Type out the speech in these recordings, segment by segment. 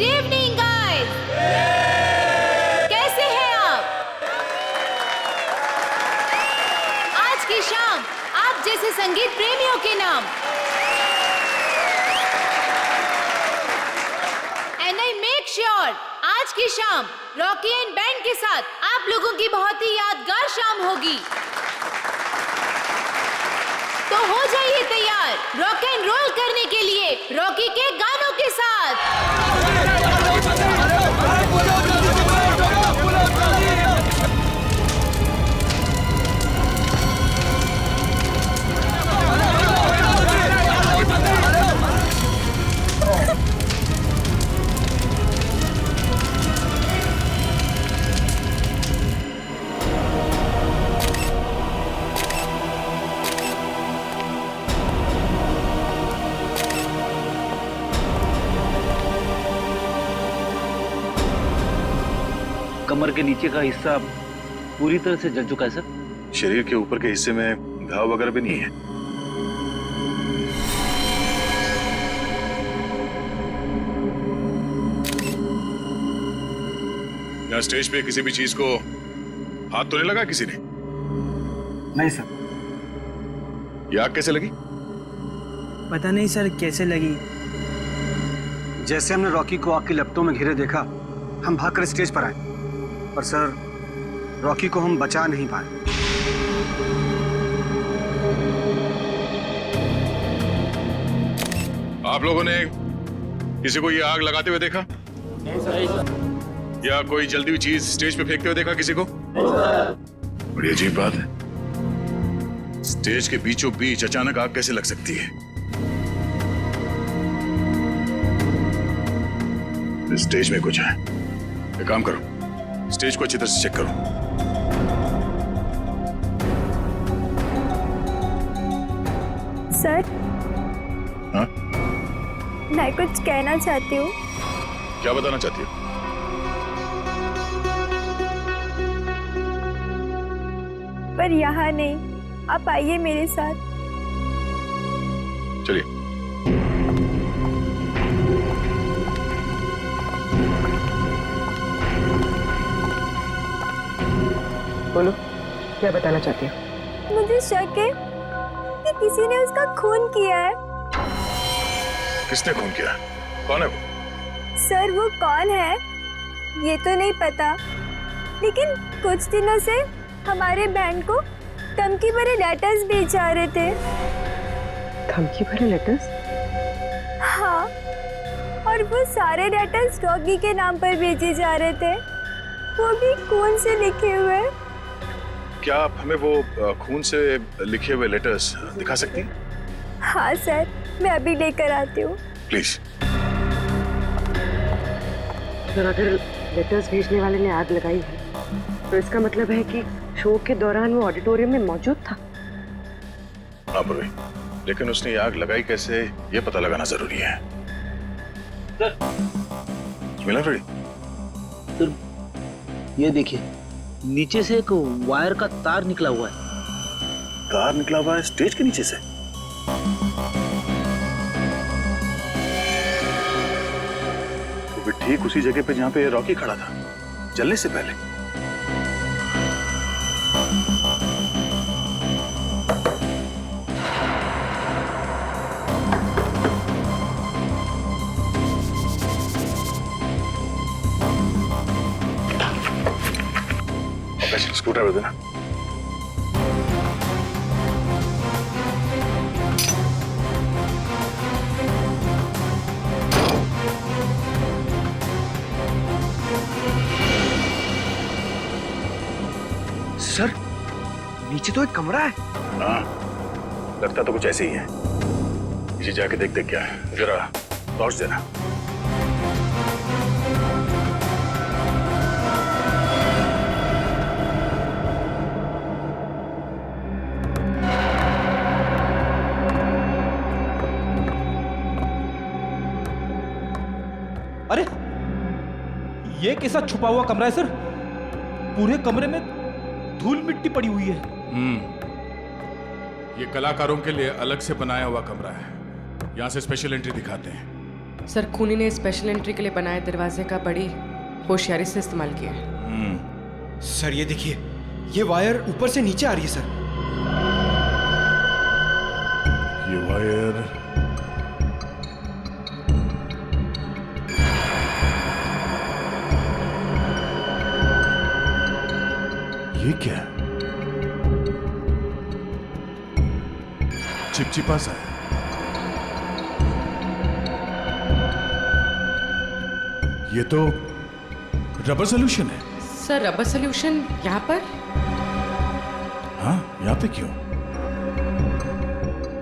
Good evening guys, कैसे हैं आप? आज की शाम आप जैसे संगीत प्रेमियों के नाम एंड आई मेक श्योर आज की शाम रॉकी एंड बैंड के साथ आप लोगों की बहुत ही यादगार शाम होगी। तो हो जाइए तैयार रॉक एंड रोल करने के लिए रॉकी के गानों के साथ। कमर के नीचे का हिस्सा पूरी तरह से जल चुका है सर। शरीर के ऊपर के हिस्से में घाव वगैरह भी नहीं है। यहाँ स्टेज पे किसी भी चीज को हाथ तो नहीं लगा किसी ने? नहीं सर। ये आग कैसे लगी? पता नहीं सर कैसे लगी। जैसे हमने रॉकी को आग की लपटों में घिरे देखा, हम भागकर स्टेज पर आए, पर सर रॉकी को हम बचा नहीं पाए। आप लोगों ने किसी को ये आग लगाते हुए देखा? नहीं सर। या कोई जलती हुई चीज स्टेज पे फेंकते हुए देखा किसी को? बड़ी अजीब बात है, स्टेज के बीचों बीच अचानक आग कैसे लग सकती है? स्टेज में कुछ है। एक काम करो, स्टेज को अच्छी तरह से चेक करो। सर, हाँ? मैं कुछ कहना चाहती हूँ। क्या बताना चाहती हो? पर यहाँ नहीं, आप आइए मेरे साथ। चलिए। बोलो, क्या बताना चाहती हो? मुझे शक है कि किसी ने उसका खून किया है। किसने खून किया? कौन है वो? सर वो कौन है ये तो नहीं पता, लेकिन कुछ दिनों से हमारे बैंड को धमकी भरे लेटर्स भेज जा रहे थे। धमकी भरे लेटर्स? हाँ, और वो सारे लेटर्स रॉकी के नाम पर भेजे जा रहे थे, वो भी खून से लिखे हुए। क्या आप हमें वो खून से लिखे हुए लेटर्स दिखा सकती हैं? हाँ सर, मैं अभी लेकर आती हूँ। प्लीज। सर, अगर लेटर्स भेजने वाले ने आग लगाई है तो इसका मतलब है कि शो के दौरान वो ऑडिटोरियम में मौजूद था। हाँ पूर्वी, लेकिन उसने ये आग लगाई कैसे, ये पता लगाना जरूरी है। सर, मिला फ्रेडी? सर ये देखिए, नीचे से एक वायर का तार निकला हुआ है। तार निकला हुआ है स्टेज के नीचे से? तो भी ठीक उसी जगह पे जहां पे रॉकी खड़ा था जलने से पहले। स्क्रू ड्राइवर देना। सर, नीचे तो एक कमरा है। हाँ, लगता तो कुछ ऐसे ही है। नीचे जाके देखते क्या है, जरा टॉर्च देना। अरे ये कैसा छुपा हुआ कमरा है सर? पूरे कमरे में धूल मिट्टी पड़ी हुई है। ये कलाकारों के लिए अलग से बनाया हुआ कमरा है। यहाँ से स्पेशल एंट्री दिखाते हैं। सर खूनी ने स्पेशल एंट्री के लिए बनाए दरवाजे का बड़ी होशियारी से इस्तेमाल किया है। सर ये देखिए, ये वायर ऊपर से नीचे आ रही है सर। ये वायर ये क्या है? चिपचिपा सा है। ये तो रबर सोल्यूशन है। सर रबर सोल्यूशन यहाँ पर? हाँ, यहाँ पे क्यों?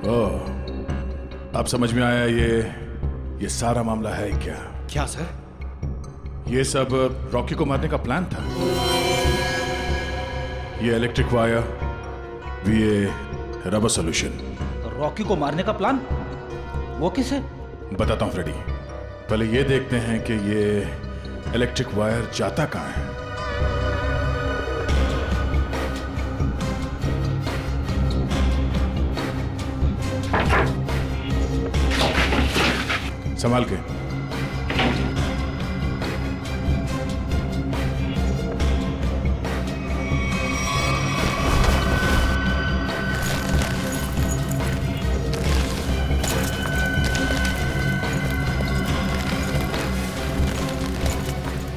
ओह, अब समझ में आया ये सारा मामला है क्या? क्या सर? ये सब रॉकी को मारने का प्लान था। ये इलेक्ट्रिक वायर, ये रबर सोल्यूशन। रॉकी को मारने का प्लान? वो किसे? बताता हूं फ्रेडी। पहले ये देखते हैं कि ये इलेक्ट्रिक वायर जाता कहां है। संभाल के।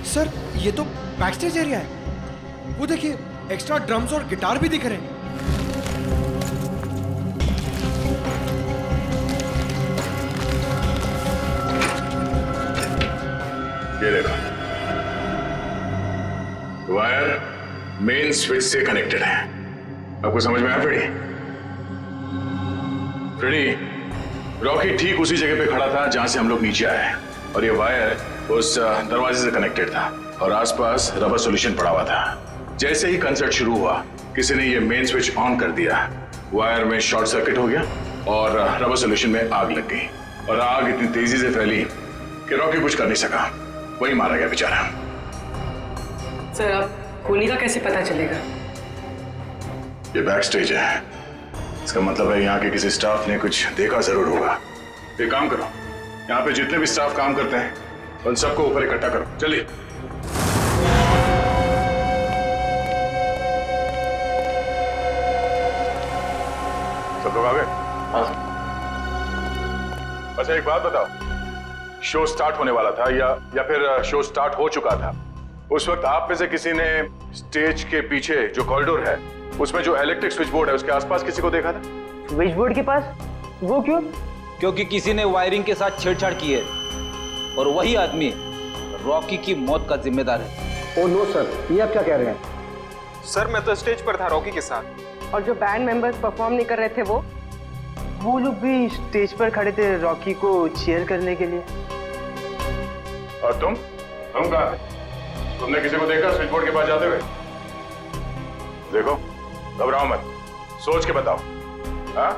सर ये तो बैक स्टेज एरिया है। वो देखिए, एक्स्ट्रा ड्रम्स और गिटार भी दिख रहे हैं। ये देखो, वायर मेन स्विच से कनेक्टेड है। आपको समझ में आया फ्रेडी? फ्रेडी, रॉकी ठीक उसी जगह पे खड़ा था जहां से हम लोग नीचे आए, और ये वायर उस दरवाजे से कनेक्टेड था और आसपास रबर सॉल्यूशन पड़ा हुआ था। जैसे ही कंसर्ट शुरू हुआ, किसी ने ये मेन स्विच ऑन कर दिया, वायर में शॉर्ट सर्किट हो गया और रबर सॉल्यूशन में आग लग गई, और आग इतनी तेजी से फैली कि रॉकी कुछ कर नहीं सका, वही मारा गया बेचारा। सर अब खूनी का कैसे पता चलेगा? ये बैक स्टेज है, इसका मतलब है यहाँ के किसी स्टाफ ने कुछ देखा जरूर होगा। एक काम करो, यहाँ पे जितने भी स्टाफ काम करते हैं उन सबको ऊपर इकट्ठा करो, चलिए। सब लोग आ गए? अच्छा एक बात बताओ, शो स्टार्ट होने वाला था या फिर शो स्टार्ट हो चुका था? उस वक्त आप में से किसी ने स्टेज के पीछे जो कॉरिडोर है उसमें जो इलेक्ट्रिक स्विच बोर्ड है उसके आसपास किसी को देखा था? स्विच बोर्ड के पास? वो क्यों? क्योंकि किसी ने वायरिंग के साथ छेड़छाड़ की है और वही आदमी रॉकी की मौत का जिम्मेदार है। ओ नो सर, ये आप क्या कह रहे हैं? सर मैं तो स्टेज पर था रॉकी के साथ। और जो बैंड मेंबर्स परफॉर्म नहीं कर रहे थे वो लोग भी स्टेज पर खड़े थे रॉकी को चीयर करने के लिए। और तुम कहाँ थे? तुमने किसी को देखा स्विच बोर्ड के पास जाते हुए? देखो, घबराओ मत, सोच के बताओ। हाँ,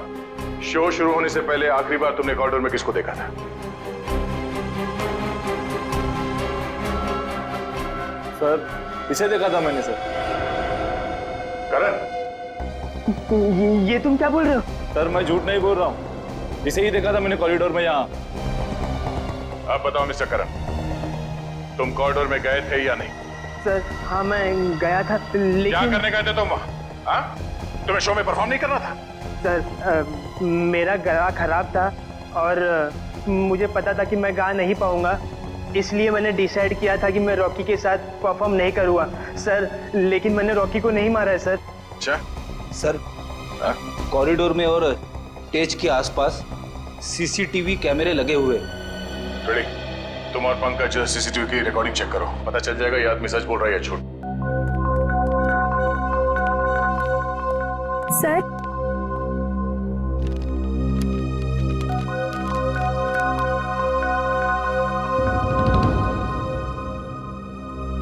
शो शुरू होने से पहले आखिरी बार तुमने कॉरिडोर में किसको देखा था? सर इसे देखा था मैंने सर। करण, ये तुम क्या बोल रहे हो? सर मैं झूठ नहीं बोल रहा हूँ, इसे ही देखा था मैंने कॉरिडोर में यहाँ। अब बताओ मिस्टर करण, तुम कॉरिडोर में गए थे या नहीं? सर हाँ मैं गया था, लेकिन क्या करने गए थे तुम वहाँ? हाँ? तुम्हें शो में परफॉर्म नहीं करना था? सर मेरा गला खराब था और मुझे पता था कि मैं गा नहीं पाऊंगा, इसलिए मैंने डिसाइड किया था कि मैं रॉकी के साथ परफॉर्म नहीं करूँगा सर। लेकिन मैंने रॉकी को नहीं मारा है सर। अच्छा सर, कॉरिडोर में और स्टेज के आसपास सीसीटीवी कैमरे लगे हुए। रेडी, तुम और पंकज सीसीटीवी की रिकॉर्डिंग चेक करो, पता चल जाएगा ये आदमी सच बोल रहा है या झूठ। सर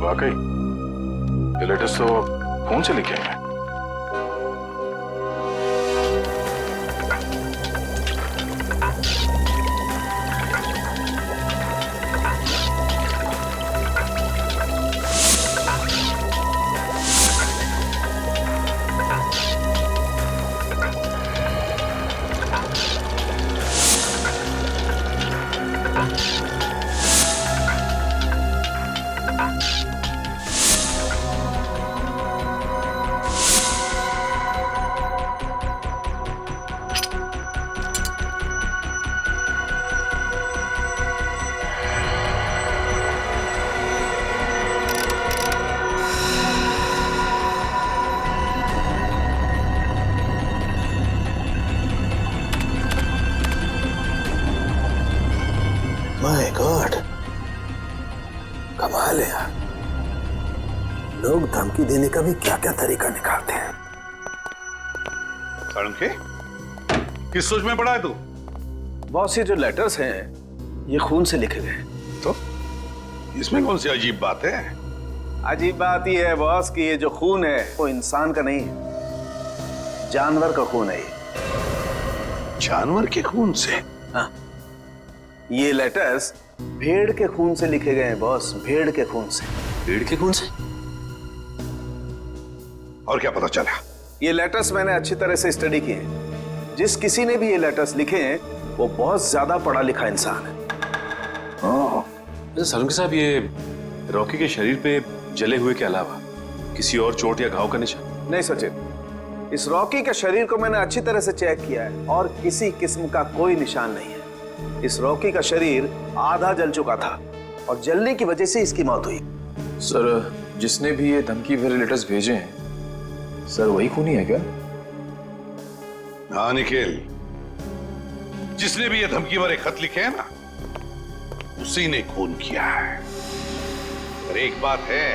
वाकई ये लेटर्स तो फोन से लिखे हैं। धमकी देने का भी क्या क्या तरीका निकालते हैं। साळुंखे, किस सोच में पड़ा है तू? बॉस, ये जो लेटर्स हैं ये खून से लिखे गए। तो इसमें कौन सी अजीब बात है? अजीब बात यह है बॉस कि ये जो खून है वो इंसान का नहीं है, जानवर का खून है ये। जानवर के खून से? हाँ, ये लेटर्स भेड़ के खून से लिखे गए हैं बॉस, भेड़ के खून से। भेड़ के खून से? और क्या पता चला? ये लेटर्स मैंने अच्छी तरह से स्टडी किए हैं। जिस किसी ने भी ये लेटर्स लिखे हैं वो बहुत ज्यादा पढ़ा लिखा इंसान है। साळुंखे साहब, ये रॉकी के शरीर पे जले हुए के अलावा किसी और चोट या घाव का निशान? नहीं सचिन, इस रॉकी के शरीर को मैंने अच्छी तरह से चेक किया है और किसी किस्म का कोई निशान नहीं है। इस रॉकी का शरीर आधा जल चुका था और जलने की वजह से इसकी मौत हुई। सर, जिसने भी ये धमकी भरे लेटर्स भेजे हैं, सर वही खूनी है क्या? हाँ निखिल, जिसने भी ये धमकी भरे खत लिखे हैं ना, उसी ने खून किया है। पर एक बात है,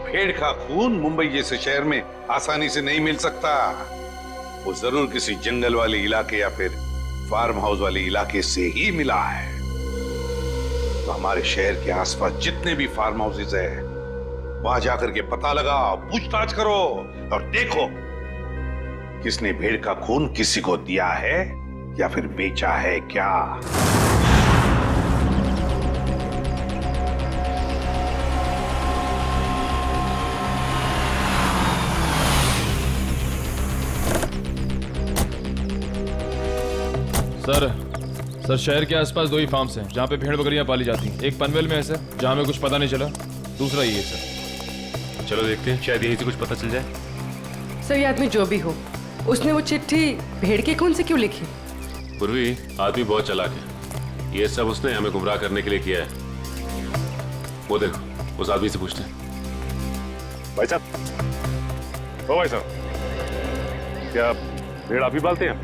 भेड़ का खून मुंबई जैसे शहर में आसानी से नहीं मिल सकता। वो जरूर किसी जंगल वाले इलाके या फिर फार्म हाउस वाले इलाके से ही मिला है। तो हमारे शहर के आसपास जितने भी फार्म हाउसेस है, वहां जाकर के पता लगाओ, पूछताछ करो और देखो किसने भेड़ का खून किसी को दिया है या फिर बेचा है क्या। सर शहर के आसपास 2 ही फार्म्स हैं जहाँ पे भेड़ बकरियां पाली जाती हैं। एक पनवेल में है सर, जहाँ में कुछ पता नहीं चला। दूसरा ये है सर। चलो देखते हैं, शायद यहीं से कुछ पता चल जाए। सर, ये आदमी जो भी हो, उसने वो चिट्ठी भेड़ के खून से क्यों लिखी? पूर्वी, आदमी बहुत चालाक है। ये सब उसने हमें गुमराह करने के लिए किया है। वो देखो, उस आदमी से पूछते हैं। भाई साहब, ओ भाई साहब, क्या भेड़ आप ही पालते हैं?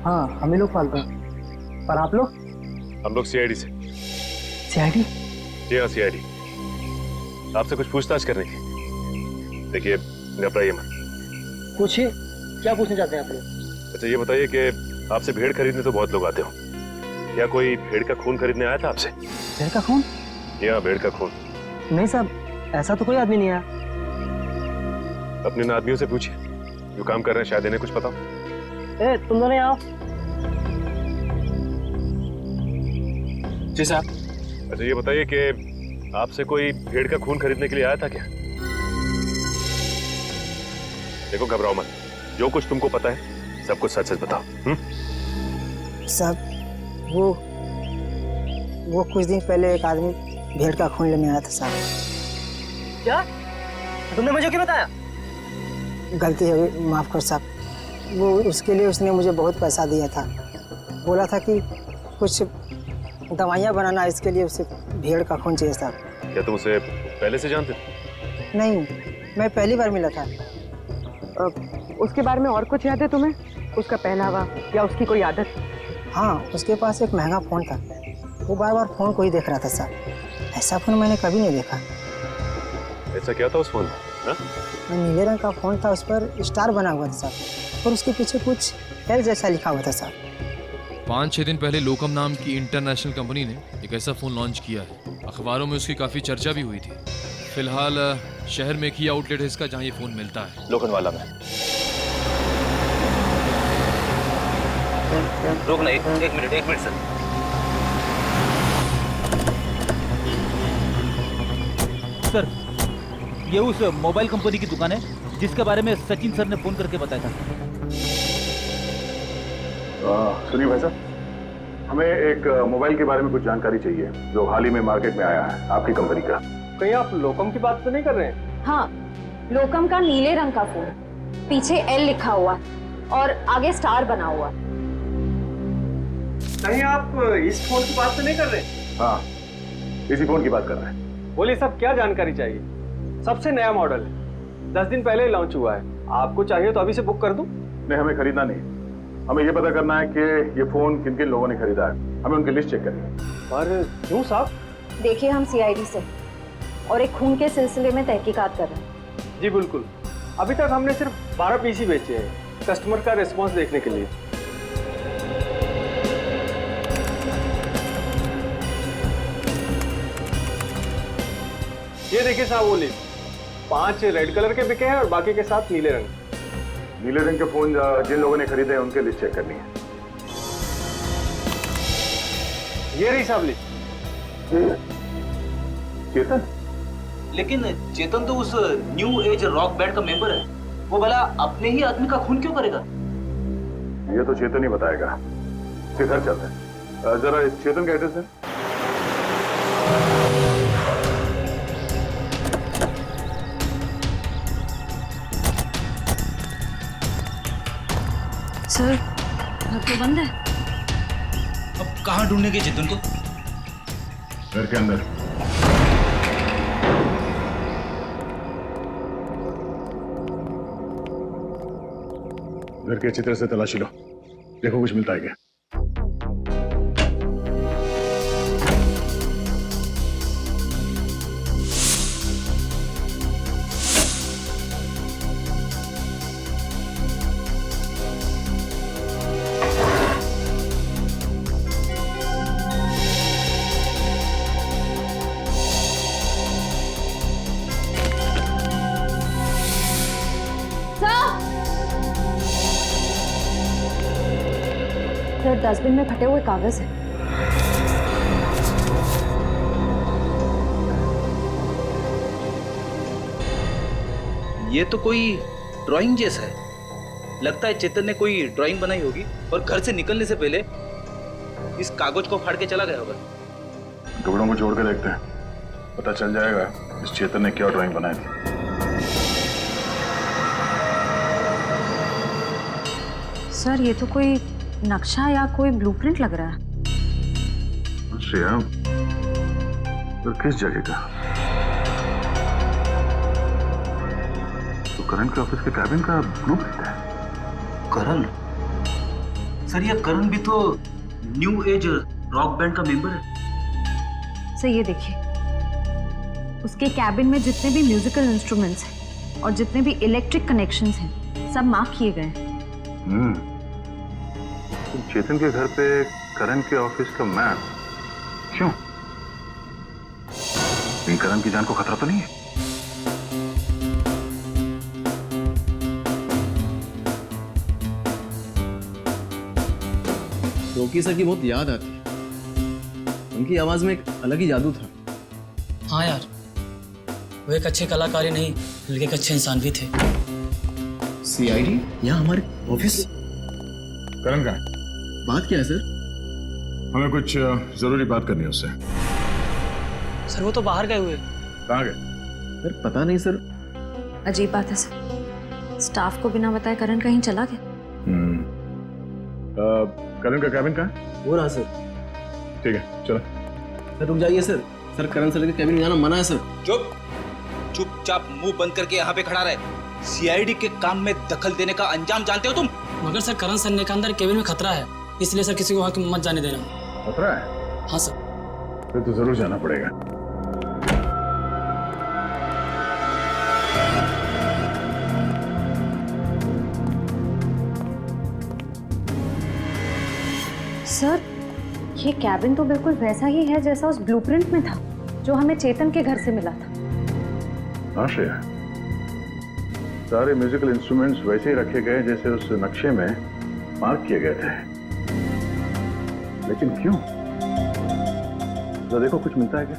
हाँ, हम ही लोग पालते हैं। पर आप लोग? हम लोग सीआईडी से। सीआईडी? जी हाँ, सीआईडी। आपसे कुछ पूछताछ करनी थी। देखिए, घबराइए मत। पूछिए, क्या पूछना चाहते हैं आप लोग? अच्छा ये बताइए कि आपसे भेड़ खरीदने तो बहुत लोग आते हो, क्या कोई भेड़ का खून खरीदने आया था आपसे? भेड़ का खून? या भेड़ का खून? नहीं साहब, ऐसा तो कोई आदमी नहीं आया। अपने इन आदमियों से पूछिए जो काम कर रहे हैं, शायद इन्हें कुछ पता हो। ए, तुम दोनों आओ। जी साहब। अच्छा ये बताइए कि आपसे कोई भेड़ का खून खरीदने के लिए आया था क्या? देखो घबराओ मत, जो कुछ तुमको पता है सब कुछ सच सच बताओ। साहब, वो कुछ दिन पहले एक आदमी भेड़ का खून लेने आया था साहब। क्या? तुमने मुझे क्यों बताया? गलती हो गई, माफ कर साहब। वो उसके लिए उसने मुझे बहुत पैसा दिया था। बोला था कि कुछ दवाइयाँ बनाना, इसके लिए उसे भेड़ का खून चाहिए साहब। क्या तुम उसे पहले से जानते थे? नहीं, मैं पहली बार मिला था। उसके बारे में और कुछ याद है तुम्हें? उसका पहनावा या उसकी कोई आदत? हाँ, उसके पास एक महंगा फ़ोन था। वो बार बार फ़ोन को ही देख रहा था साहब। ऐसा फ़ोन मैंने कभी नहीं देखा। ऐसा क्या था उस फोन में? नीले रंग का फ़ोन था, उस पर स्टार बना हुआ था साहब, और उसके पीछे कुछ एल जैसा लिखा हुआ था साहब। 5-6 दिन पहले लोकम नाम की इंटरनेशनल कंपनी ने एक ऐसा फ़ोन लॉन्च किया है। अखबारों में उसकी काफ़ी चर्चा भी हुई थी। फिलहाल शहर में एक ही आउटलेट है इसका जहाँ ये फ़ोन मिलता है, लोखंडवाला में। रुक ना, एक मिनट सर। सर, ये उस मोबाइल कंपनी की दुकान है जिसके बारे में सचिन सर ने फोन करके बताया था। सुनिए भाई साहब, हमें एक मोबाइल के बारे में कुछ जानकारी चाहिए जो हाल ही में मार्केट में आया है, आपकी कंपनी का। कहीं आप लोकम की बात तो नहीं कर रहे हैं? हाँ, लोकम का नीले रंग का फोन, पीछे एल लिखा हुआ और आगे स्टार बना हुआ। कहीं आप इस फोन की बात तो नहीं कर रहे? हाँ, इसी फोन की बात कर रहे हैं। बोलिए साहब, क्या जानकारी चाहिए? सबसे नया मॉडल है, 10 दिन पहले ही लॉन्च हुआ है। आपको चाहिए तो अभी से बुक कर दूं? नहीं, हमें खरीदना नहीं, हमें ये पता करना है कि ये फोन किन किन लोगों ने खरीदा है। हमें उनकी लिस्ट चेक करनी है। पर क्यों साहब? देखिए, हम सीआईडी से और एक खून के सिलसिले में तहकीकात कर रहे हैं। जी बिल्कुल। अभी तक हमने सिर्फ 12 पीस ही बेचे हैं, कस्टमर का रिस्पांस देखने के लिए। ये देखिए साहब वो लीड, 5 रेड कलर के बिके हैं और बाकी के 7 नीले रंग। नीले रंग के फोन जिन लोगों ने खरीदे हैं उनके लिस्ट चेक करनी है। ये रही साहब लिस्ट। चेतन? लेकिन चेतन तो उस न्यू एज रॉक बैंड का मेंबर है, वो भला अपने ही आदमी का खून क्यों करेगा? ये तो चेतन ही बताएगा। घर चलते हैं, जरा इस चेतन का एड्रेस है। सर घर तो बंद है। अब कहाँ ढूंढेंगे चेतन को? घर के अंदर। घर के अच्छी तरह से तलाशी लो, देखो कुछ मिलता है क्या। सर डस्टबिन में फटे हुए कागज हैं। ये तो कोई ड्राइंग जैसा है। लगता है चेतन ने कोई ड्राइंग बनाई होगी और घर से निकलने से पहले इस कागज को फाड़ के चला गया होगा। कपड़ों को जोड़ के देखते हैं, पता चल जाएगा इस चेतन ने क्या ड्राइंग बनाई थी। सर ये तो कोई नक्शा या कोई ब्लूप्रिंट लग रहा है। श्रेया, तो किस जगह का? तो करण के ऑफिस के कैबिन का ब्लूप्रिंट है। करण? सर ये करण भी तो न्यू एज रॉक बैंड का मेंबर है। सर ये देखिए, उसके कैबिन में जितने भी म्यूजिकल इंस्ट्रूमेंट्स हैं और जितने भी इलेक्ट्रिक कनेक्शंस हैं सब मार्क किए गए हैं। चेतन के घर पे करण के ऑफिस का मैप क्यों? कहीं करण की जान को खतरा तो नहीं है? रॉकी सर की बहुत याद आती है। उनकी आवाज में एक अलग ही जादू था। हाँ यार, वो एक अच्छे कलाकार ही नहीं बल्कि एक अच्छे इंसान भी थे। सीआईडी यहाँ हमारे ऑफिस? करण का बात क्या है सर? हमें कुछ जरूरी बात करनी है उससे। सर वो तो बाहर गए हुए। कहाँ गए? सर पता नहीं सर। अजीब बात है सर, स्टाफ को बिना बताए करण कहीं चला गया। करण का कैबिन कहाँ है? वो रहा सर। ठीक है चलो। सर रुक जाइए सर। सर करण सर के कैबिन में जाना मना है सर। चुप, चुपचाप मुंह बंद करके यहाँ पे खड़ा रहे। सीआईडी के काम में दखल देने का अंजाम जानते हो तुम? मगर सर करण सर ने कहा अंदर केबिन में खतरा है, इसलिए सर किसी को वहां मत जाने देना। खतरा है? हाँ सर। फिर तो जरूर जाना पड़ेगा। सर ये कैबिन तो बिल्कुल वैसा ही है जैसा उस ब्लूप्रिंट में था जो हमें चेतन के घर से मिला था। हाँ श्रेया, सारे म्यूजिकल इंस्ट्रूमेंट्स वैसे ही रखे गए जैसे उस नक्शे में मार्क किए गए थे। लेकिन क्यों? जरा देखो कुछ मिलता है क्या?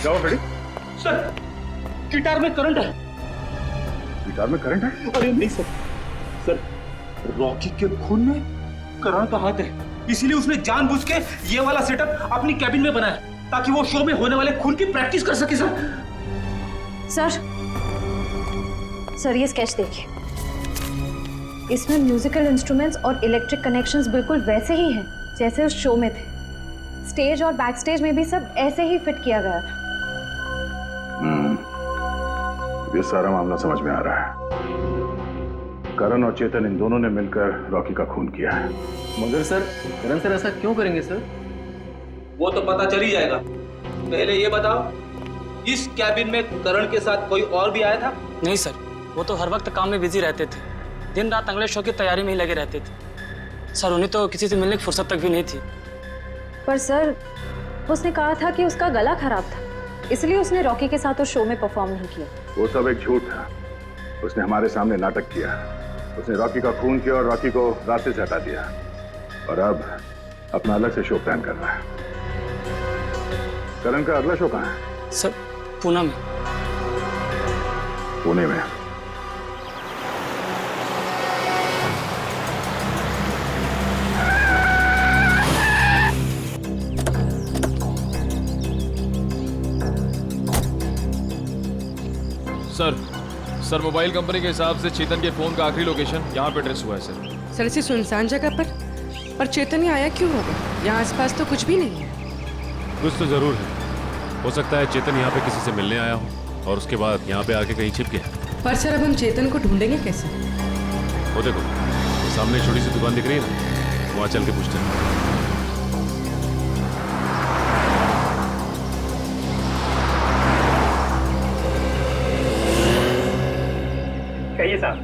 जाओ बेटी। सर गिटार में करंट है। गिटार में करंट है? अरे नहीं सर, सर रॉकी के खून में करण का हाथ है, इसीलिए उसने जानबूझ के ये वाला सेटअप अपनी कैबिन में बनाया ताकि वो शो में होने वाले खून की प्रैक्टिस कर सके। सर ये स्केच देखिए, इसमें म्यूजिकल इंस्ट्रूमेंट्स और इलेक्ट्रिक कनेक्शंस बिल्कुल वैसे ही हैं जैसे उस शो में थे। स्टेज और बैक स्टेज में भी सब ऐसे ही फिट किया गया था। ये सारा मामला समझ में आ रहा है। करण और चेतन इन दोनों ने मिलकर रॉकी का खून किया है। मगर सर, करण सर ऐसा क्यों करेंगे सर? वो तो पता चल ही जाएगा। पहले ये बताओ, इस कैबिन में करण के साथ कोई और भी आया था? नहीं सर, वो तो हर वक्त काम में बिजी रहते थे, दिन रात अगले शो की तैयारी में ही लगे रहते थे। सर उन्हें तो किसी से मिलने की फुर्सत तक भी नहीं थी। पर सर, उसने कहा था कि उसका गला खराब था, इसलिए उसने रॉकी के साथ उस शो में परफॉर्म नहीं किया। वो सब एक झूठ था। उसने हमारे सामने नाटक किया। उसने रॉकी का खून किया और रॉकी को रास्ते से हटा दिया, और अब अपना अलग से शो प्लान कर रहा है। करण का अगला शो कहाँ है? सर पूना में। पुणे में? सर मोबाइल कंपनी के हिसाब से चेतन के फोन का आखिरी लोकेशन यहाँ पे ट्रेस हुआ है सर। सर इसी सुनसान जगह पर चेतन ही आया क्यों होगा? यहाँ आसपास तो कुछ भी नहीं है। कुछ तो जरूर है। हो सकता है चेतन यहाँ पे किसी से मिलने आया हो और उसके बाद यहाँ पे आके कहीं छिप गया। पर सर अब हम चेतन को ढूंढेंगे कैसे? वो देखो, सामने छोटी सी दुकान दिख रही है ना, वहाँ चल के पूछते हैं। कहिए साहब,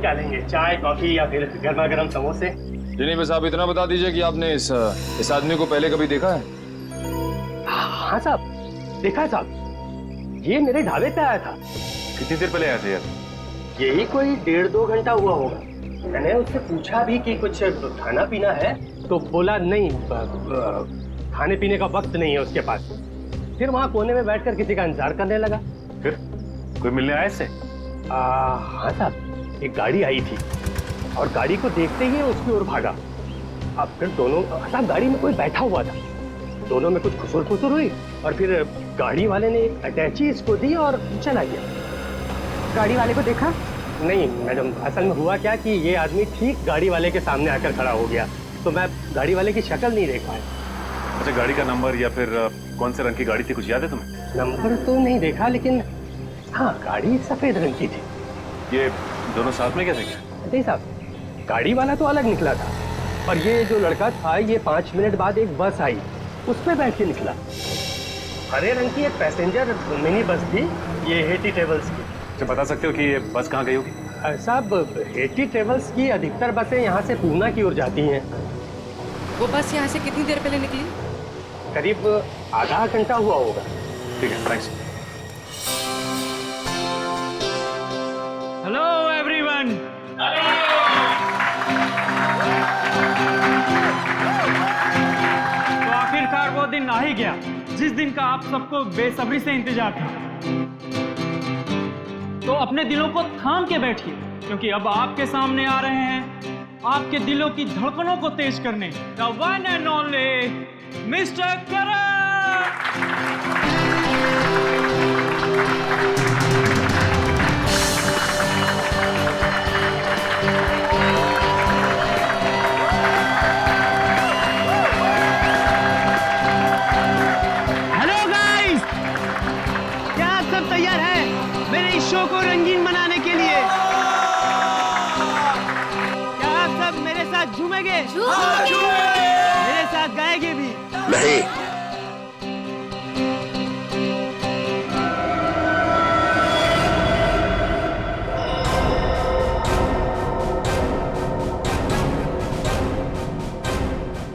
क्या लेंगे, चाय कॉफी या फिर गर्मा गर्म समोसे? जिन्हें बस आप इतना बता दीजिए कि आपने इस आदमी को पहले कभी देखा है? हाँ साहब, देखा है साहब। ये मेरे ढाबे पे आया था। कितनी देर पहले आया था यार? यही कोई 1.5-2 घंटा हुआ होगा। मैंने उससे पूछा भी कि कुछ खाना पीना है, तो बोला नहीं, खाने पीने का वक्त नहीं है उसके पास। फिर वहाँ कोने में बैठकर किसी का इंतजार करने लगा। फिर कोई मिलने आया इससे? हाँ साहब, एक गाड़ी आई थी और गाड़ी को देखते ही उसकी ओर भागा। अब फिर दोनों, साहब गाड़ी में कोई बैठा हुआ था, दोनों में कुछ खुसुर फुसुर हुई और फिर गाड़ी वाले ने अटैची इसको दी और चला गया। गाड़ी वाले को देखा? नहीं मैडम, असल में हुआ क्या कि ये आदमी ठीक गाड़ी वाले के सामने आकर खड़ा हो गया, तो मैं गाड़ी वाले की शक्ल नहीं देख पाया। अच्छा, गाड़ी का नंबर या फिर कौन से रंग की गाड़ी थी, कुछ याद है तुम्हें? नंबर तो नहीं देखा, लेकिन हाँ गाड़ी सफेद रंग की थी। ये दोनों साथ में क्या थे? नहीं साहब, गाड़ी वाला तो अलग निकला था, और ये जो लड़का था, ये 5 मिनट बाद एक बस आई, उस पर बैठ के निकला। हरे रंग की एक पैसेंजर मिनी बस थी, ये हेटी ट्रेवल्स की। अच्छा, बता सकते हो कि ये बस कहाँ गई होगी? साहब, हेटी ट्रेवल्स की अधिकतर बसें यहाँ से पूना की ओर जाती हैं। वो बस यहाँ से कितनी देर पहले निकली? करीब आधा घंटा हुआ होगा। ठीक है, थैंक्स। Hello everyone. तो आखिरकार वो दिन आ ही गया जिस दिन का आप सबको बेसब्री से इंतजार था। तो अपने दिलों को थाम के बैठिए, क्योंकि अब आपके सामने आ रहे हैं आपके दिलों की धड़कनों को तेज करने the one and only mister Karan. Hello guys, क्या आप सब तैयार हैं मेरे इस शो को रंगीन बनाने के लिए? क्या आप सब मेरे साथ झूमेंगे? मेरे साथ गाएंगे भी? नहीं।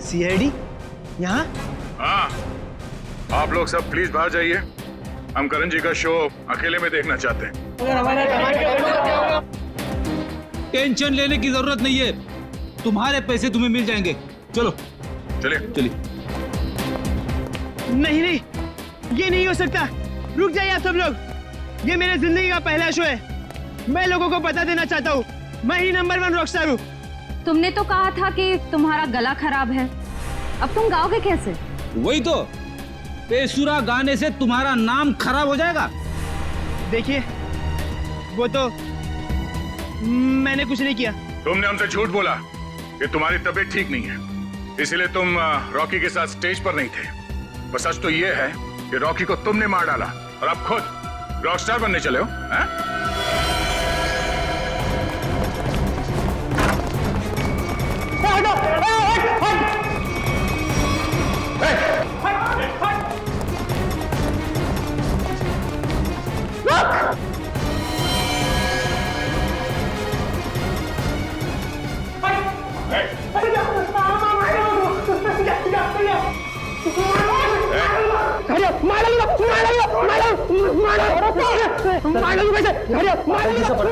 सीआईडी यहाँ? हाँ, आप लोग सब प्लीज बाहर जाइए। हम करण जी का शो अकेले में देखना चाहते हैं। टेंशन लेने की जरूरत नहीं है, तुम्हारे पैसे तुम्हें मिल जाएंगे। चलो चलिए चलिए। नहीं नहीं, ये नहीं हो सकता। रुक जाइए आप सब लोग, ये मेरे जिंदगी का पहला शो है। मैं लोगों को बता देना चाहता हूँ, मैं ही नंबर 1 रॉकस्टार हूँ। तुमने तो कहा था कि तुम्हारा गला खराब है, अब तुम गाओगे कैसे? वही तो, बेसुरा गाने से तुम्हारा नाम खराब हो जाएगा। देखिए, वो तो मैंने कुछ नहीं किया। तुमने हमसे झूठ बोला कि तुम्हारी तबीयत ठीक नहीं है, इसलिए तुम रॉकी के साथ स्टेज पर नहीं थे। पर सच तो ये है कि रॉकी को तुमने मार डाला और अब खुद रॉकस्टार बनने चले हो। गोली चलते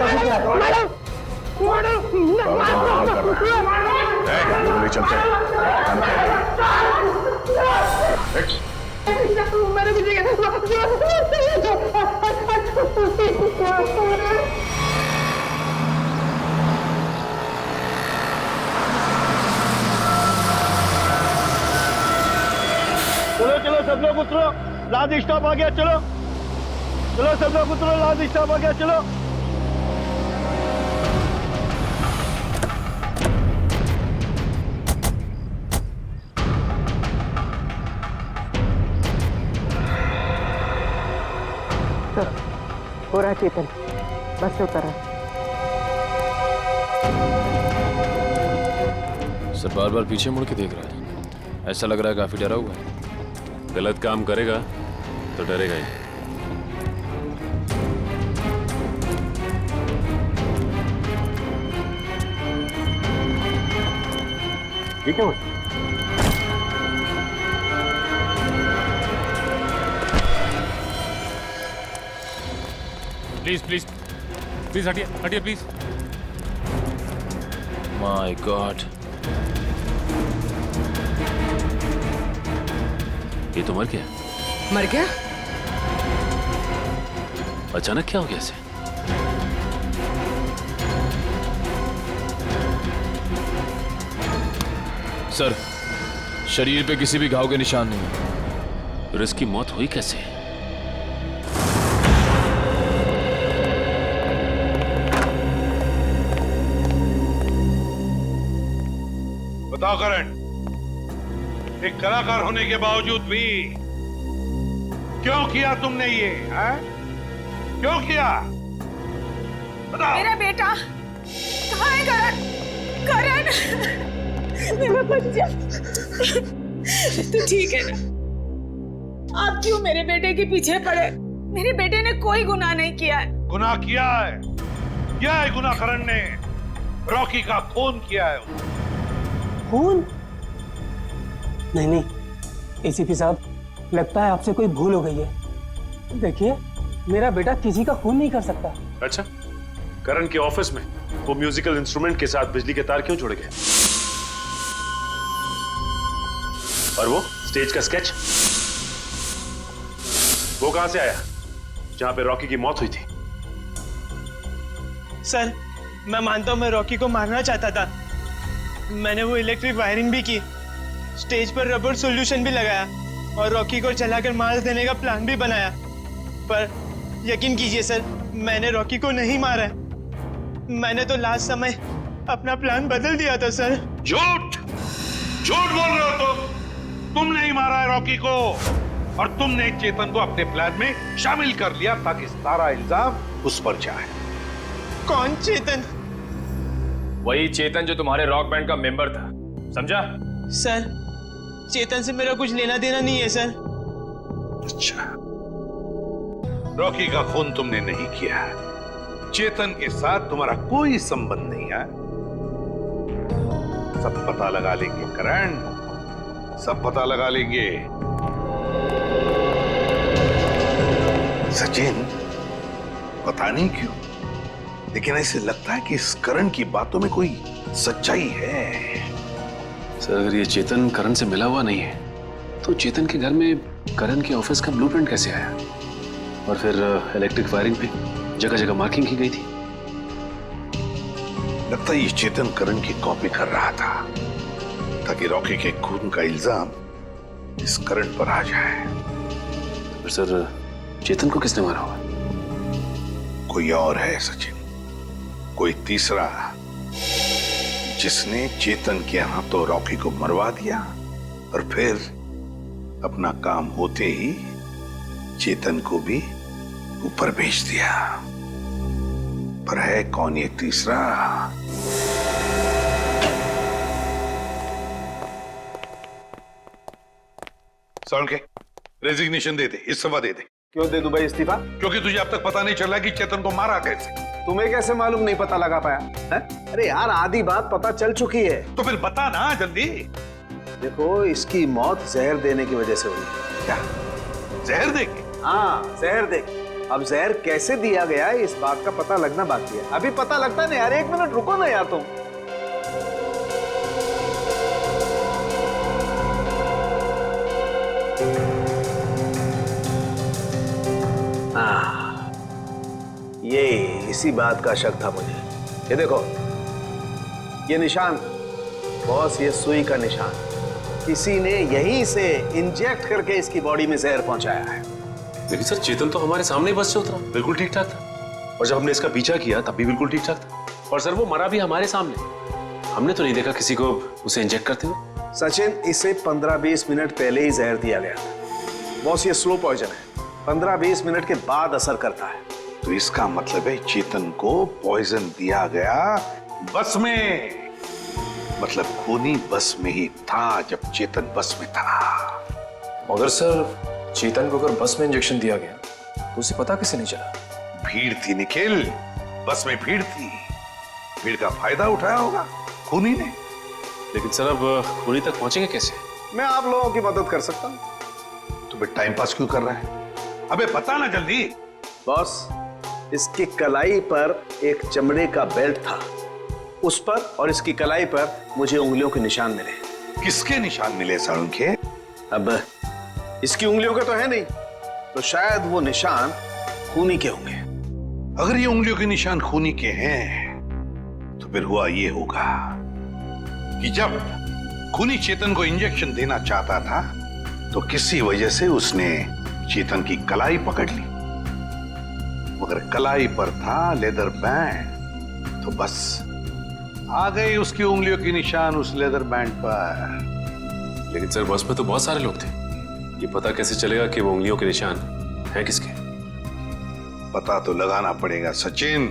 चलो चलो सब लोग उतरो, लाद स्टॉप आ गया। चलो चलो सब लोग उतरो, लाद स्टॉप आ गया। चलो हो रहा है चेतन, बस से उतर रहा है। सर बार बार पीछे मुड़ के देख रहा है, ऐसा लग रहा है काफी डरा हुआ है। गलत काम करेगा तो डरेगा ही। ठीक है प्लीज प्लीज प्लीज हटिए हटिए प्लीज। माय गॉड, ये तो मर गया। मर गया? अचानक क्या हो गया इसे? सर शरीर पे किसी भी घाव के निशान नहीं है। और इसकी मौत हुई कैसे? बताओ करण, एक कलाकार होने के बावजूद भी क्यों किया तुमने ये? क्यों किया? बताओ। मेरा बेटा कहाँ है? करण, करण मेरा बच्चा, तू ठीक है ना? आप क्यों मेरे बेटे के पीछे पड़े? मेरे बेटे ने कोई गुनाह नहीं किया है। गुनाह किया है गुनाह करण ने। रॉकी का खून किया है। खून? नहीं, एसीपी साहब, लगता है आपसे कोई भूल हो गई है। देखिए, मेरा बेटा किसी का खून नहीं कर सकता। अच्छा, करण के ऑफिस में वो म्यूजिकल इंस्ट्रूमेंट के साथ बिजली के तार क्यों जोड़े गए? और वो स्टेज का स्केच, वो कहां से आया जहां पे रॉकी की मौत हुई थी? सर मैं मानता हूं मैं रॉकी को मारना चाहता था। मैंने वो इलेक्ट्रिक वायरिंग भी की, स्टेज पर रबर सॉल्यूशन भी लगाया और रॉकी को जलाकर मार देने का प्लान भी बनाया। पर यकीन कीजिए सर, मैंने रॉकी को नहीं मारा है। मैंने तो लास्ट समय अपना प्लान बदल दिया था सर। झूठ बोल रहे हो तुम नहीं मारा है रॉकी को, और तुमने चेतन को अपने प्लान में शामिल कर लिया ताकि सारा इल्जाम उस पर जाए। कौन चेतन? वही चेतन जो तुम्हारे रॉक बैंड का मेंबर था, समझा? सर चेतन से मेरा कुछ लेना देना नहीं है सर। अच्छा, रॉकी का खून तुमने नहीं किया, चेतन के साथ तुम्हारा कोई संबंध नहीं है। सब पता लगा लेंगे करण, सब पता लगा लेंगे। सचिन, पता नहीं क्यों, लेकिन ऐसे लगता है कि इस करण की बातों में कोई सच्चाई है। सर अगर ये चेतन करण से मिला हुआ नहीं है तो चेतन के घर में करण के ऑफिस का ब्लूप्रिंट कैसे आया? और फिर इलेक्ट्रिक वायरिंग पे जगह जगह मार्किंग की गई थी। लगता है ये चेतन करण की कॉपी कर रहा था ताकि रॉकी के खून का इल्जाम इस करण पर आ जाए। पर सर चेतन को किसने मारा होगा? कोई और है सचिन, कोई तीसरा, जिसने चेतन के हाथों रॉकी को मरवा दिया और फिर अपना काम होते ही चेतन को भी ऊपर भेज दिया। पर है कौन ये तीसरा? सौन के रेजिग्नेशन दे दे, इस्तीफा दे दे। क्यों दे दूं भाई इस्तीफा? क्योंकि तुझे अब तक पता नहीं चला कि चेतन को मारा कैसे। तुम्हें कैसे मालूम नहीं पता लगा पाया है? अरे यार आधी बात पता चल चुकी है। तो फिर बता ना जल्दी। देखो इसकी मौत जहर देने की वजह से हुई। क्या जहर दे के? हाँ जहर दे के। अब जहर कैसे दिया गया है इस बात का पता लगना बाकी है। अभी पता लगता नहीं यार, 1 मिनट रुको ना यार तुम। ये इसी बात का शक था मुझे। ये देखो ये निशान बॉस, ये सुई का निशान किसी ने यहीं से इंजेक्ट करके इसकी बॉडी में जहर पहुंचाया है। लेकिन सर चेतन तो हमारे सामने बस से उतरा, बिल्कुल ठीक ठाक था। और जब हमने इसका पीछा किया तब भी बिल्कुल ठीक ठाक था। और सर वो मरा भी हमारे सामने, हमने तो नहीं देखा किसी को उसे इंजेक्ट करते हुए। सचिन इसे 15-20 मिनट पहले ही जहर दिया गया था। बॉस ये स्लो पॉइजन है, 15-20 मिनट के बाद असर करता है। तो इसका मतलब है चेतन को पॉइजन दिया गया बस में। मतलब खूनी बस में ही था जब चेतन बस में था। मगर सर चेतन को अगर बस में इंजेक्शन दिया गया तो उसे पता कैसे नहीं चला? भीड़ थी निखिल, बस में भीड़ थी। भीड़ का फायदा उठाया होगा खूनी ने। लेकिन सर अब खूनी तक पहुंचेंगे कैसे? मैं आप लोगों की मदद कर सकता हूं। तो फिर टाइम पास क्यों कर रहा है? अबे बता ना जल्दी। बॉस इसकी कलाई पर एक चमड़े का बेल्ट था, उस पर और इसकी कलाई पर मुझे उंगलियों के निशान मिले। किसके निशान मिले सारुण के? अब इसकी उंगलियों के तो है नहीं, तो शायद वो निशान खूनी के होंगे। अगर ये उंगलियों के निशान खूनी के हैं तो फिर हुआ ये होगा कि जब खूनी चेतन को इंजेक्शन देना चाहता था तो किसी वजह से उसने चेतन की कलाई पकड़ ली, मगर कलाई पर था लेदर बैंड, तो बस आ गए उसकी उंगलियों के निशान उस लेदर बैंड पर। लेकिन सर बस में तो बहुत सारे लोग थे, ये पता कैसे चलेगा कि वो उंगलियों के निशान हैं किसके? पता तो लगाना पड़ेगा सचिन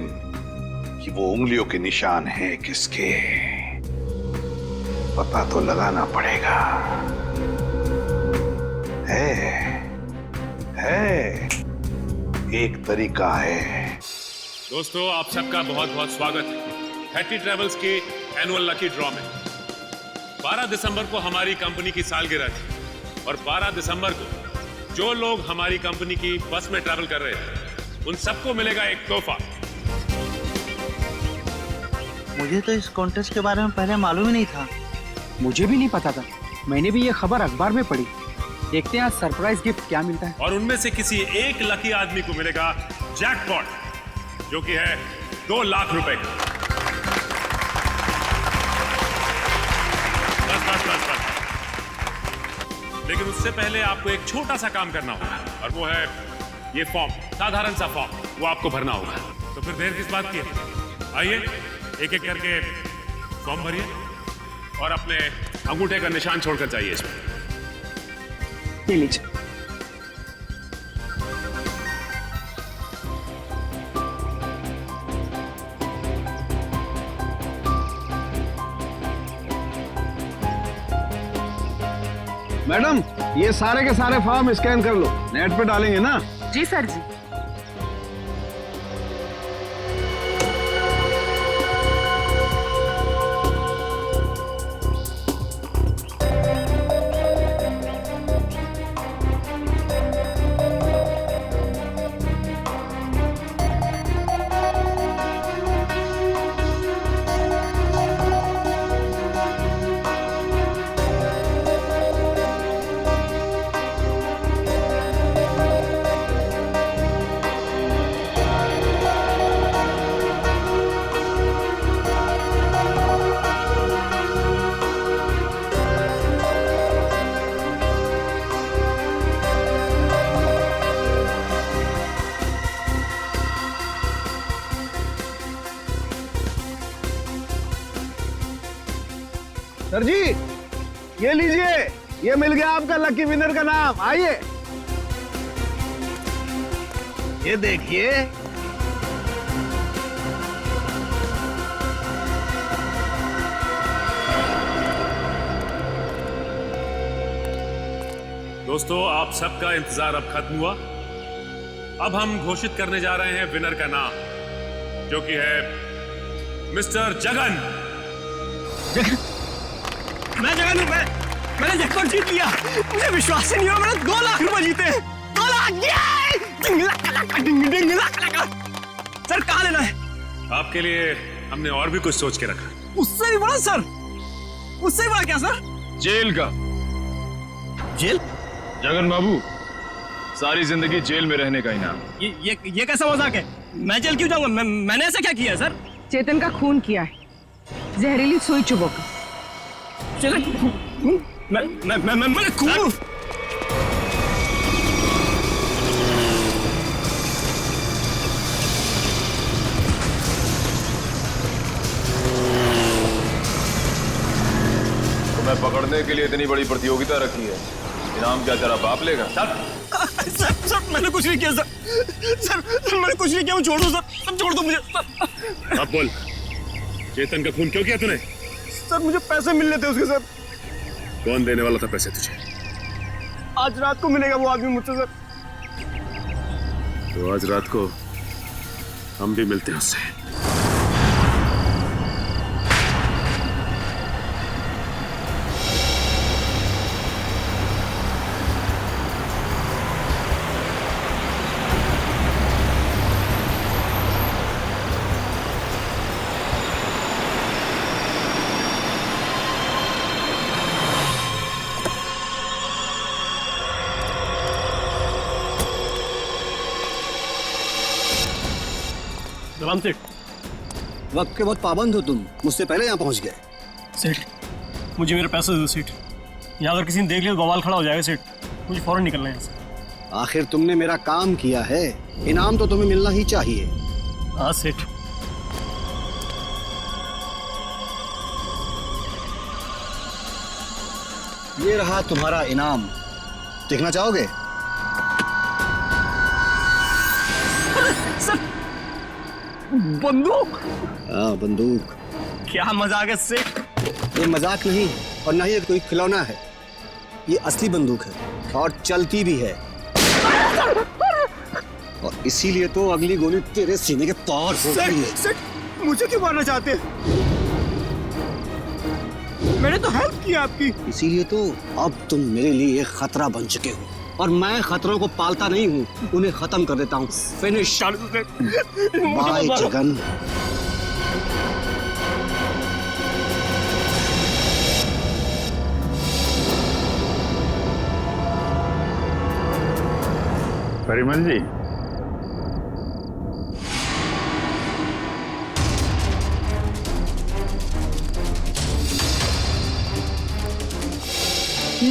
कि वो उंगलियों के निशान हैं किसके। पता तो लगाना पड़ेगा। है एक तरीका है। दोस्तों आप सबका बहुत बहुत स्वागत है हैट्टी ट्रेवल्स के एनुअल लकी ड्रॉ में। 12 दिसंबर को हमारी कंपनी की सालगिरह थी और 12 दिसंबर को जो लोग हमारी कंपनी की बस में ट्रैवल कर रहे थे उन सबको मिलेगा एक तोहफा। मुझे तो इस कॉन्टेस्ट के बारे में पहले मालूम ही नहीं था। मुझे भी नहीं पता था, मैंने भी ये खबर अखबार में पढ़ी। देखते हैं आज सरप्राइज गिफ्ट क्या मिलता है। और उनमें से किसी एक लकी आदमी को मिलेगा जैकपॉट, जो कि है 2 लाख रुपए का। बस। लेकिन उससे पहले आपको एक छोटा सा काम करना होगा और वो है ये फॉर्म, साधारण सा फॉर्म, वो आपको भरना होगा। तो फिर देर किस बात की है? आइए एक एक करके फॉर्म भरिए और अपने अंगूठे का निशान छोड़कर जाइए इसमें। ये लीजिए। मैडम ये सारे के सारे फॉर्म स्कैन कर लो, नेट पे डालेंगे ना? जी सर जी। सर जी ये लीजिए, ये मिल गया आपका लकी विनर का नाम। आइए ये देखिए। दोस्तों, आप सबका इंतजार अब खत्म हुआ। अब हम घोषित करने जा रहे हैं विनर का नाम, जो कि है मिस्टर जगन। मैं जगन हूं। मैंने जैकपॉट जीत लिया। मुझे विश्वास ही नहीं हो, मैंने 2 लाख रुपए जीते। 2 लाख। सर कहाँ लेना है? आपके लिए हमने और भी कुछ सोच के रखा। उससे भी बड़ा सर? उससे भी बड़ा क्या सर? जेल का। जेल? जगन बाबू, सारी जिंदगी जेल में रहने का इनाम। ये कैसा मजाक है? मैं जेल क्यों जाऊंगा? मैंने ऐसा क्या किया है सर? चेतन का खून किया है, जहरीली सुई चुभोकर। चेतन मैं खून? तुम्हें पकड़ने के लिए इतनी बड़ी प्रतियोगिता रखी है, इनाम क्या तेरा बाप लेगा? सर मैंने कुछ नहीं किया सर मैंने कुछ नहीं किया। छोड़ दो सर, छोड़ दो मुझे। अब बोल, चेतन का खून क्यों किया तूने? सर मुझे पैसे मिलने थे उसके सर। कौन देने वाला था पैसे तुझे? आज रात को मिलेगा वो आदमी मुझसे सर। तो आज रात को हम भी मिलते हैं उससे। सलाम सेठ। वक्त के बहुत पाबंद हो तुम, मुझसे पहले यहाँ पहुँच गए। सेठ मुझे मेरे पैसे दो सेठ। यहाँ अगर किसी ने देख लिया तो बवाल खड़ा हो जाएगा सेठ। मुझे फौरन निकलना है यहाँ से। आखिर तुमने मेरा काम किया है, इनाम तो तुम्हें मिलना ही चाहिए। हाँ सेठ। ये रहा तुम्हारा इनाम, देखना चाहोगे? बंदूक? हाँ बंदूक। क्या मजाक है सेठ? ये मजाक नहीं और ना ही कोई खिलौना है, ये असली बंदूक है और चलती भी है। और इसीलिए तो अगली गोली तेरे सीने के पार होती है। सेठ मुझे क्यों मारना चाहते हैं? मैंने तो हेल्प की आपकी। इसीलिए तो अब तुम मेरे लिए खतरा बन चुके हो और मैं खतरों को पालता नहीं हूँ, उन्हें खत्म कर देता हूँ। फिनिश। बाय जगन। परिमल जी,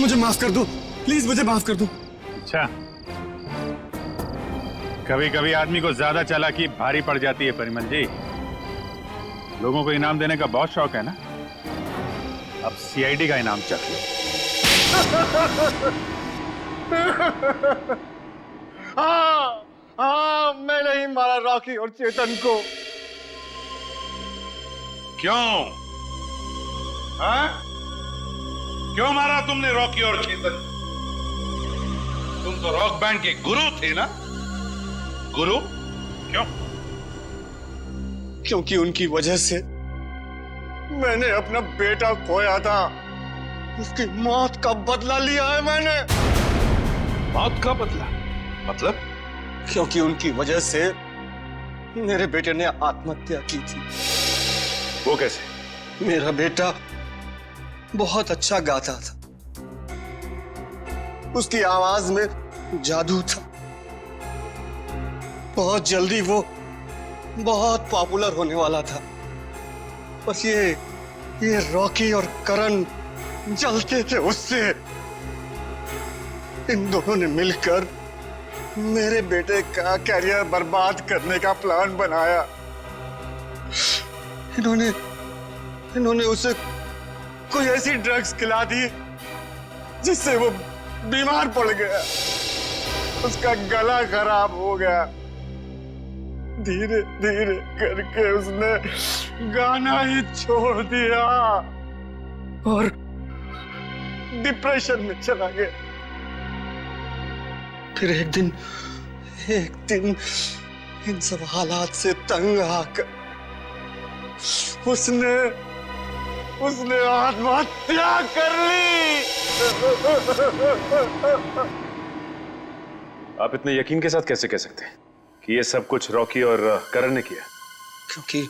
मुझे माफ कर दो, प्लीज मुझे माफ कर दो। अच्छा, कभी कभी आदमी को ज्यादा चालाकी भारी पड़ जाती है परिमल जी। लोगों को इनाम देने का बहुत शौक है ना, अब सीआईडी का इनाम चाहिए। हाँ मैंने ही मारा रॉकी और चेतन को। क्यों? हाँ? क्यों मारा तुमने रॉकी और चेतन? तुम तो रॉक बैंड के गुरु थे ना? गुरु? क्यों? क्योंकि उनकी वजह से मैंने अपना बेटा खोया था। उसकी मौत का बदला लिया है मैंने। मौत का बदला? मतलब? क्योंकि उनकी वजह से मेरे बेटे ने आत्महत्या की थी। वो कैसे? मेरा बेटा बहुत अच्छा गाता था, उसकी आवाज में जादू था। बहुत जल्दी वो बहुत पॉपुलर होने वाला था। बस ये रॉकी और करण जलते थे उससे। इन दोनों ने मिलकर मेरे बेटे का कैरियर बर्बाद करने का प्लान बनाया। इन्होंने उसे कोई ऐसी ड्रग्स खिला दी जिससे वो बीमार पड़ गया। उसका गला खराब हो गया। धीरे धीरे करके उसने गाना ही छोड़ दिया और डिप्रेशन में चला गया। फिर एक दिन इन सब हालात से तंग आकर उसने आत्महत्या कर ली। आप इतने यकीन के साथ कैसे कह सकते हैं कि ये सब कुछ रॉकी और करण ने किया? क्योंकि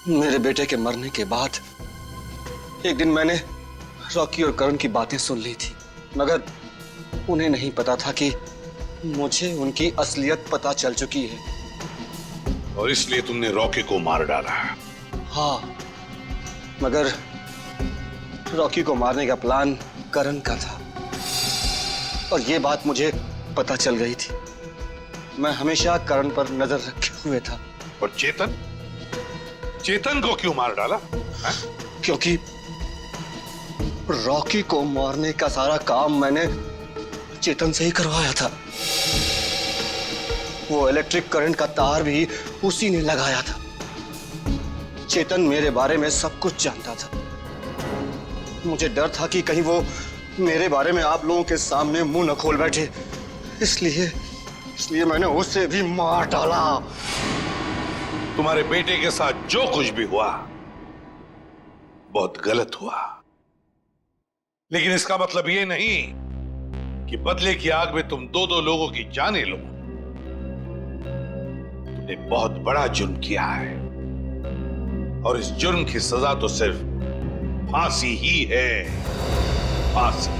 मेरे बेटे के मरने के बाद एक दिन मैंने रॉकी और करण की बातें सुन ली थी, मगर उन्हें नहीं पता था कि मुझे उनकी असलियत पता चल चुकी है। और इसलिए तुमने रॉकी को मार डाला? हाँ, मगर रॉकी को मारने का प्लान करण का था और ये बात मुझे पता चल गई थी। मैं हमेशा करण पर नजर रखे हुए था। और चेतन को क्यों मार डाला? क्योंकि रॉकी को मारने का सारा काम मैंने चेतन से ही करवाया था। वो इलेक्ट्रिक करंट का तार भी उसी ने लगाया था। चेतन मेरे बारे में सब कुछ जानता था। मुझे डर था कि कहीं वो मेरे बारे में आप लोगों के सामने मुंह न खोल बैठे, इसलिए मैंने उसे भी मार डाला। तुम्हारे बेटे के साथ जो कुछ भी हुआ बहुत गलत हुआ, लेकिन इसका मतलब ये नहीं कि बदले की आग में तुम दो लोगों की जानें लो। तुमने बहुत बड़ा जुर्म किया है और इस जुर्म की सजा तो सिर्फ फांसी ही है, फांसी।